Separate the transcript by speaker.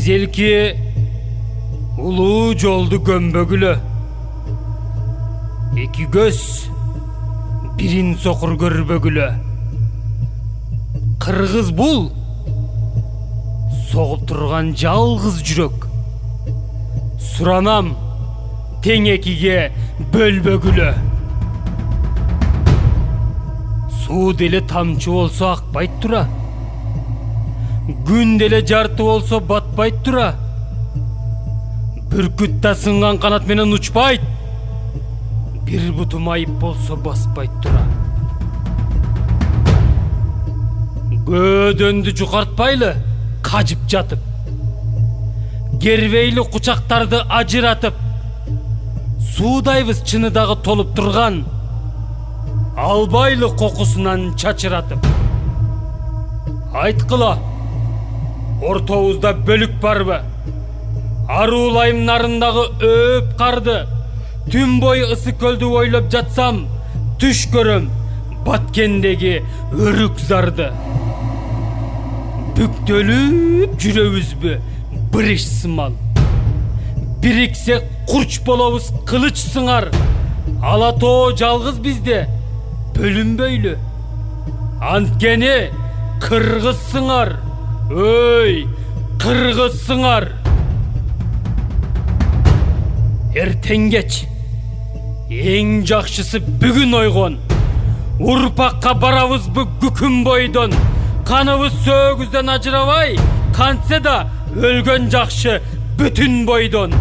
Speaker 1: Эзелки улуу жолду көмбөгүлө. Эки көз бирин сокур көрбөгүлө. Кыргыз бул согуп турган жалгыз жүрөк. Суранам тең экиге бөлбөгүлө. Суу деле тамчы болсо акпайт тура. Күн деле жарты болсо батпайт тура. Бүркүт та сынган канат менен учпайт. Бир бутум айып болсо баспайт тура. Көдөндү жукартпайлы, кажып жатып. Гербейли кучактарды ажыратып. Суудайбыз чыныдагы толуп турган. Албайлы кокусунан чачыратып. Айткыла, ортобузда бөлүк барбы? Аруулайым нарындагы өп карды. Түн бою ысы көлдү ойлоп жатсам, түш көрөм Баткендеги өрүк зарды. Бүктөлүп жүрөбүзбү бириш сымал. Бириксек курч болобуз кылыч сыңар. Ала тоо жалгыз бизде бөлүнбөйлү. Анткени кыргыз сыңар. Өй, кыргыз сыңар. Эртең кеч эң жакшысы бүгүн ойгон. Урпакка барабызбы күкүн бойдон. Каныбыз сөөгүздөн ажырабай, кантсе да өлгөн жакшы бүтүн бойдон.